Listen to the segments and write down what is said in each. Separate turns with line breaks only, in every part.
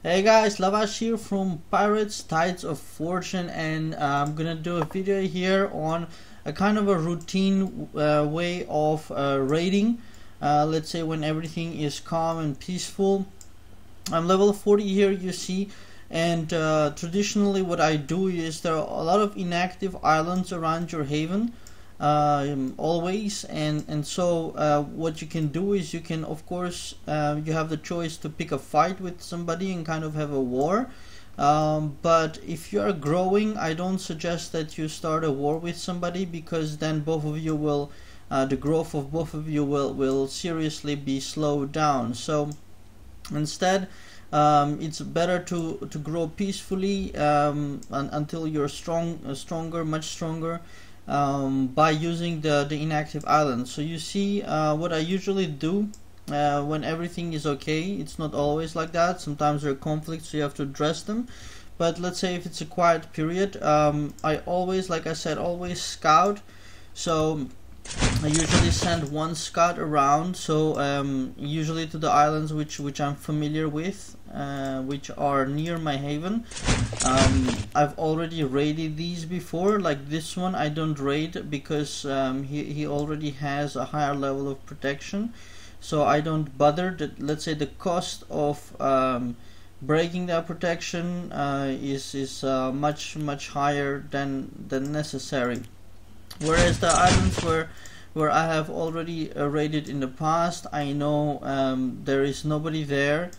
Hey guys, Lavash here from Pirates Tides of Fortune, and I'm gonna do a video here on a kind of a routine way of raiding. Let's say when everything is calm and peaceful. I'm level 40 here, you see, and traditionally what I do is there are a lot of inactive islands around your haven. Always, and so what you can do is you can, of course, you have the choice to pick a fight with somebody and kind of have a war, but if you are growing, I don't suggest that you start a war with somebody, because then both of you will the growth of both of you will seriously be slowed down. So instead, it's better to grow peacefully until you're stronger, much stronger, by using the inactive islands. So you see, what I usually do when everything is okay, it's not always like that. Sometimes there are conflicts, so you have to address them. But let's say if it's a quiet period, I always, like I said, always scout. So I usually send one scout around, so usually to the islands which I'm familiar with, which are near my haven. I've already raided these before. Like this one I don't raid because he already has a higher level of protection, so I don't bother. Let's say the cost of breaking that protection is much higher than necessary. Whereas the islands where I have already raided in the past, I know there is nobody there.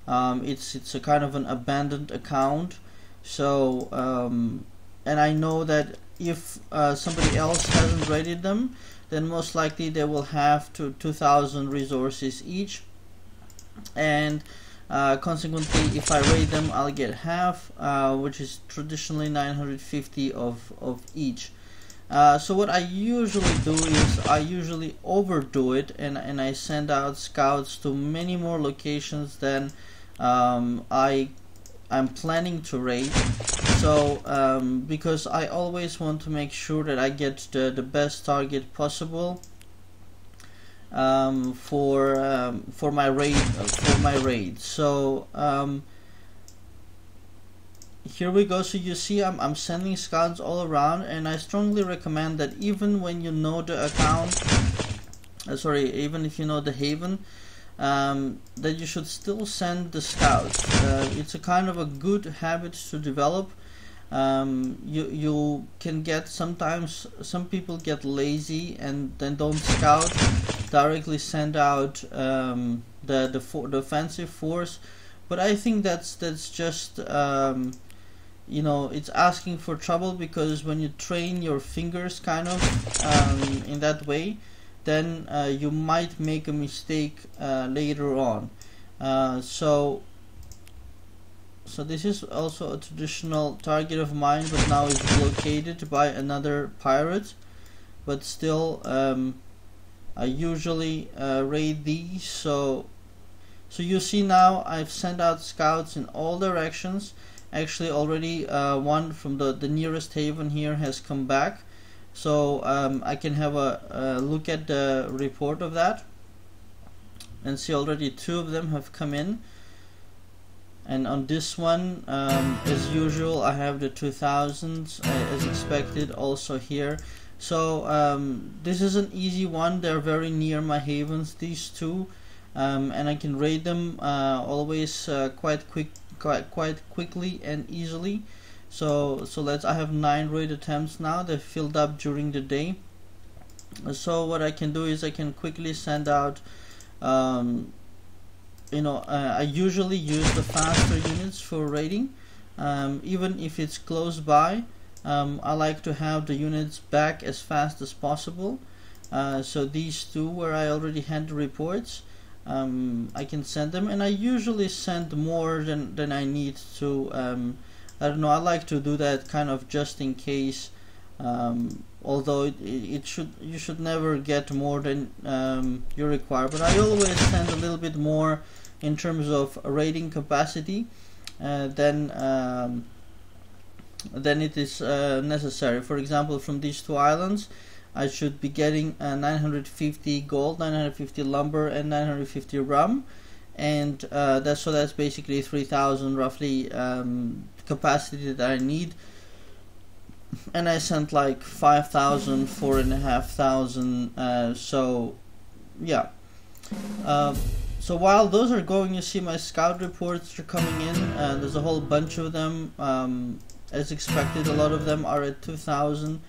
It's a kind of an abandoned account. So and I know that if somebody else hasn't raided them, then most likely they will have 2,000 resources each, and consequently if I raid them, I'll get half, which is traditionally 950 of each. So what I usually do is I usually overdo it, and I send out scouts to many more locations than I'm planning to raid. So because I always want to make sure that I get the best target possible for my raid. So here we go. So you see, I'm sending scouts all around, and I strongly recommend that even when you know the account, even if you know the haven, that you should still send the scouts. It's a kind of a good habit to develop. You can get, sometimes some people get lazy and then don't scout, directly send out the offensive force. But I think that's just you know, it's asking for trouble, because when you train your fingers kind of in that way, then you might make a mistake later on. So this is also a traditional target of mine, but now it's blockaded by another pirate. But still, I usually raid these. So you see now I've sent out scouts in all directions. Actually already one from the nearest haven here has come back, so I can have a look at the report of that and see already 2 of them have come in. And on this one, as usual, I have the 2000s as expected also here. So this is an easy one. They're very near my havens, these 2, and I can raid them always quite quickly and easily. So I have 9 raid attempts now. They're filled up during the day. So what I can do is I can quickly send out I usually use the faster units for raiding, even if it's close by. I like to have the units back as fast as possible. So these 2 where I already had the reports, I can send them, and I usually send more than I need to. I don't know, I like to do that kind of just in case, although you should never get more than you require, but I always send a little bit more in terms of raiding capacity than it is necessary. For example, from these 2 islands I should be getting 950 gold, 950 lumber, and 950 rum, and that's basically 3,000 roughly capacity that I need. And I sent like 5,000, 4,500. So yeah. So while those are going, you see my scout reports are coming in. There's a whole bunch of them. As expected, a lot of them are at 2,000.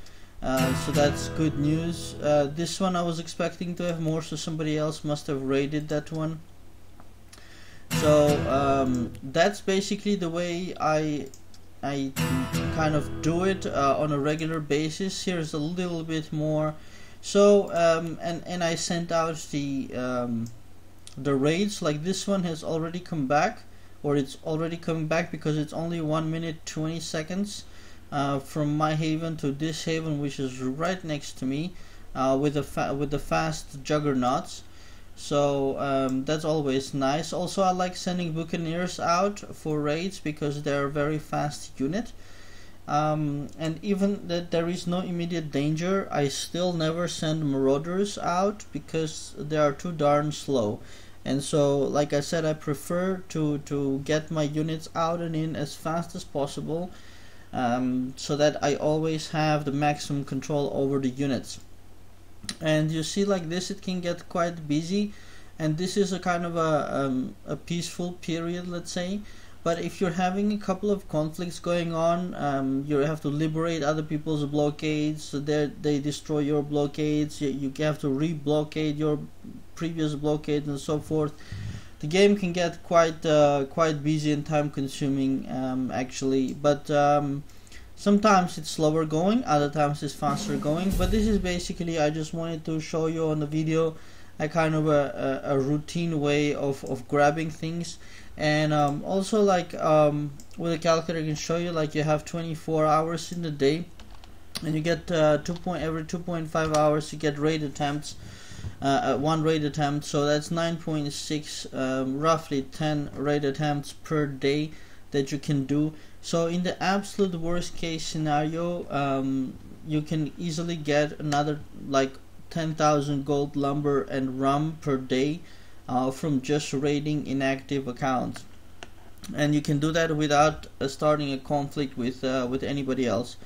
So that's good news. This one I was expecting to have more, so somebody else must have raided that one. So that's basically the way I kind of do it on a regular basis. Here's a little bit more. So and I sent out the raids. Like this one has already come back, or it's already coming back because it's only 1 minute 20 seconds from my haven to this haven, which is right next to me, with the fast juggernauts. So that's always nice. Also, I like sending buccaneers out for raids because they're a very fast unit. And even that there is no immediate danger, I still never send marauders out because they are too darn slow. And so, like I said, I prefer to get my units out and in as fast as possible, so that I always have the maximum control over the units. And you see, like this, it can get quite busy, and this is a kind of a peaceful period, let's say. But if you're having a couple of conflicts going on, you have to liberate other people's blockades, so they destroy your blockades, you have to re-blockade your previous blockades and so forth. The game can get quite busy and time consuming, actually, but sometimes it's slower going, other times it's faster going. But this is basically, I just wanted to show you on the video a kind of a routine way of grabbing things. And also, like with a calculator I can show you, like you have 24 hours in the day, and you get every 2.5 hours you get raid attempts, one raid attempt. So that's 9.6, roughly 10 raid attempts per day that you can do. So in the absolute worst case scenario, you can easily get another like 10,000 gold, lumber and rum per day from just raiding inactive accounts. And you can do that without starting a conflict with anybody else.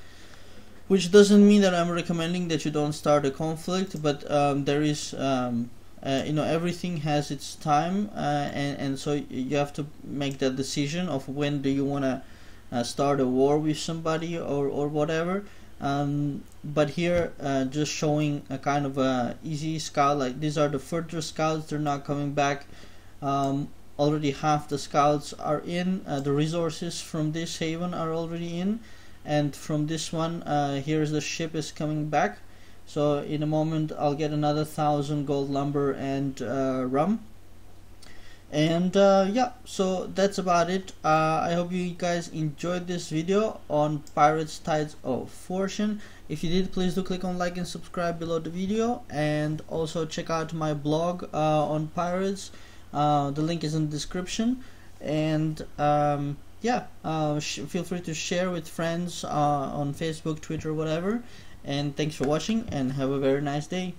Which doesn't mean that I'm recommending that you don't start a conflict, but there is you know, everything has its time, and so you have to make that decision of when do you want to start a war with somebody or whatever. But here just showing a kind of a easy scout, like these are the further scouts, they're not coming back. Already half the scouts are in, the resources from this haven are already in, and from this one here's the ship is coming back. So in a moment I'll get another 1,000 gold, lumber and rum. And yeah, so that's about it. I hope you guys enjoyed this video on Pirates Tides of Fortune. If you did, please do click on like and subscribe below the video, and also check out my blog on pirates. The link is in the description. And yeah, feel free to share with friends on Facebook, Twitter, whatever. And thanks for watching, and have a very nice day.